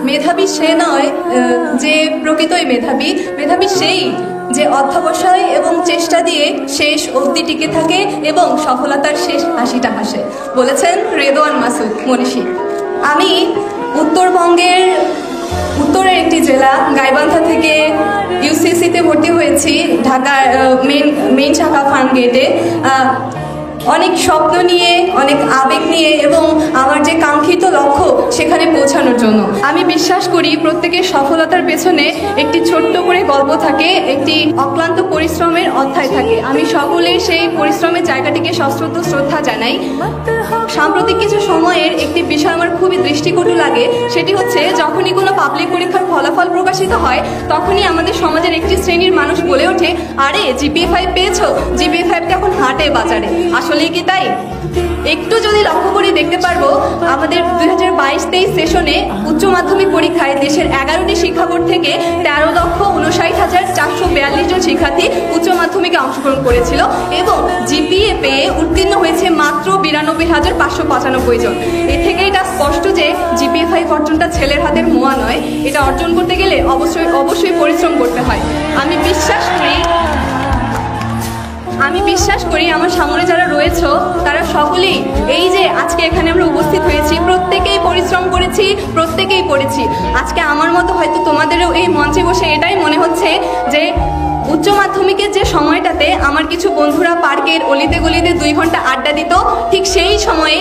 মেধাবী সে নয় যে প্রকৃতই মেধাবী, মেধাবী সেই যে অধ্যবসায় এবং চেষ্টা দিয়ে শেষ অবধি টিকে থাকে এবং সফলতার শেষ হাসিটা হাসে, বলেছেন রেদওয়ান মাসুদ মনীষী। আমি উত্তরবঙ্গের উত্তরের একটি জেলা গাইবান্ধা থেকে ইউসিসিতে ভর্তি হয়েছি, ঢাকার মেইন শাখা ফার্মগেটে। অনেক স্বপ্ন নিয়ে, অনেক আবেগ নিয়ে এবং আমার যে কাঙ্ক্ষিত লক্ষ্য সেখানে পৌঁছানোর জন্য। আমি বিশ্বাস করি প্রত্যেকের সফলতার পেছনে একটি ছোট্ট করে গল্প থাকে, একটি অক্লান্ত পরিশ্রমের অধ্যায় থাকে। আমি সকলের সেই পরিশ্রমের জায়গাটিকে সশ্রদ্ধ শ্রদ্ধা জানাই। সাম্প্রতিক কিছু সময়ের একটি বিষয় আমার খুবই দৃষ্টিকটু লাগে, সেটি হচ্ছে যখনই কোনো পাবলিক পরীক্ষার ফলাফল প্রকাশিত হয় তখনই আমাদের সমাজের একটি শ্রেণীর মানুষ বলে ওঠে, আরে জিপিএ 5 পেয়েছো, জিপিএ 5 এখন হাটে বাজারে। আসলেই কি তাই? একটু যদি লক্ষ্য করে দেখতে পারবো, আমাদের 2022-23 সেশনে উচ্চ মাধ্যমিক পরীক্ষায় দেশের 11টি শিক্ষা বোর্ড থেকে 13,59,442 জন শিক্ষার্থী উচ্চ মাধ্যমিকে অংশগ্রহণ করেছিল এবং জিপিএ পেয়ে উত্তীর্ণ হয়েছে মাত্র 92,595 জন। এ থেকে এটা স্পষ্ট যে জিপিএ 5 অর্জনটা ছেলের হাতের মোয়া নয়, এটা অর্জন করতে গেলে অবশ্যই পরিশ্রম করতে হয়। আমি বিশ্বাস করি আমার সামনে যারা রয়েছে তারা সকলেই, এই যে আজকে এখানে আমরা উপস্থিত হয়েছি, প্রত্যেকেই পরিশ্রম করেছি, প্রত্যেকেই পড়েছি। আজকে আমার মতো হয়তো তোমাদেরও এই মঞ্চে বসে এটাই মনে হচ্ছে যে উচ্চ মাধ্যমিকের যে সময়টাতে আমার কিছু বন্ধুরা পার্কের অলিতে গলিতে 2 ঘন্টা আড্ডা দিত, ঠিক সেই সময়ে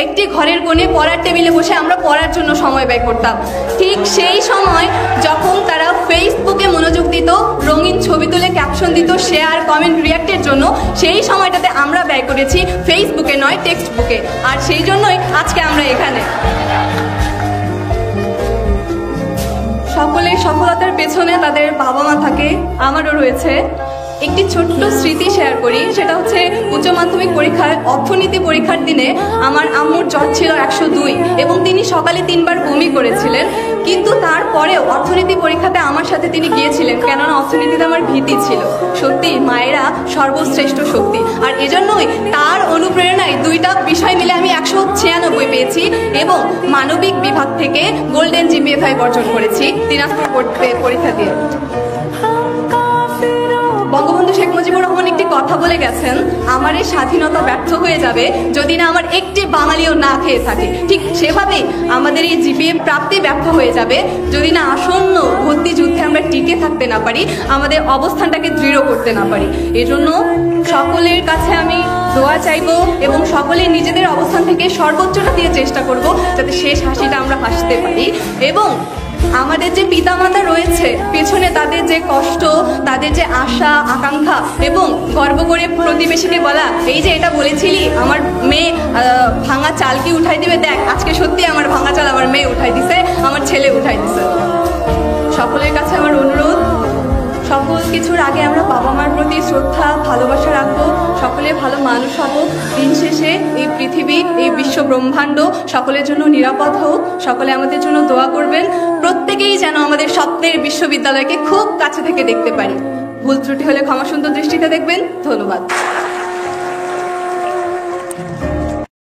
একটি ঘরের কোণে পড়ার টেবিলে বসে আমরা পড়ার জন্য সময় ব্যয় করতাম। ঠিক সেই সময় যখন তারা ফেসবুকে মনোযোগ দিত, রঙিন ছবি তুলে ক্যাপশন দিত, শেয়ার কমেন্ট রিয়াক্টের জন্য, সেই সময়টাতে আমরা ব্যয় করেছি ফেসবুকে নয় টেক্সট বুকে। আর সেই জন্যই আজকে আমরা এখানে। সকলের সফলতার পেছনে তাদের বাবা মা থাকে, আমারও রয়েছে। একটি ছোট্ট স্মৃতি শেয়ার করি, সেটা হচ্ছে উচ্চ মাধ্যমিক পরীক্ষায় অর্থনীতি পরীক্ষার দিনে আমার আম্মুর জ্বর ছিল 102 এবং তিনি সকালে 3 বার বমি করেছিলেন, কিন্তু তারপরেও অর্থনীতি পরীক্ষাতে আমার সাথে তিনি গিয়েছিলেন, কেননা অর্থনীতিতে আমার ভীতি ছিল। সত্যি মায়েরা সর্বশ্রেষ্ঠ শক্তি, আর এজন্যই তার অনুপ্রেরণায় 2টা বিষয় মিলে আমি 196 পেয়েছি এবং মানবিক বিভাগ থেকে গোল্ডেন জিপিএ 5 অর্জন করেছি দিনাজপুর পরীক্ষা দিয়ে। বঙ্গবন্ধু শেখ মুজিবুর রহমান একটি কথা বলে গেছেন, আমার এই স্বাধীনতা ব্যর্থ হয়ে যাবে যদি না আমার একটি বাঙালিও না খেয়ে থাকে। ঠিক সেভাবেই আমাদের এই জিপিএ প্রাপ্তি ব্যর্থ হয়ে যাবে যদি না আসন্ন ভর্তি যুদ্ধে আমরা টিকে থাকতে না পারি, আমাদের অবস্থানটাকে দৃঢ় করতে না পারি। এজন্য সকলের কাছে আমি দোয়া চাইবো এবং সকলে নিজেদের অবস্থান থেকে সর্বোচ্চটা দিয়ে চেষ্টা করব যাতে শেষ হাসিটা আমরা হাসতে পারি। এবং আমাদের যে পিতামাতা রয়েছে পেছনে, তাদের যে কষ্ট, তাদের যে আশা আকাঙ্ক্ষা এবং গর্ব করে প্রতিবেশীকে বলা, এই যে এটা বলেছিলি আমার মেয়ে ভাঙা চাল কি উঠাই দিবে, দেখ আজকে সত্যি আমার ভাঙা চাল আমার মেয়ে উঠাই দিছে, আমার ছেলে উঠাই দিছে। সকলের কাছে আমার অনুরোধ, সকল কিছুর আগে আমরা বাবা মার প্রতি শ্রদ্ধা ভালোবাসা রাখবো, সকলে ভালো মানুষ হব। দিন শেষে এই পৃথিবী, এই বিশ্ব ব্রহ্মাণ্ড সকলের জন্য নিরাপদ হোক। সকলে আমাদের জন্য দোয়া করবেন, প্রত্যেকেই যেন আমাদের স্বপ্নের বিশ্ববিদ্যালয়কে খুব কাছে থেকে দেখতে পারি। ভুল ত্রুটি হলে ক্ষমা সুন্দর দৃষ্টিতে দেখবেন। ধন্যবাদ।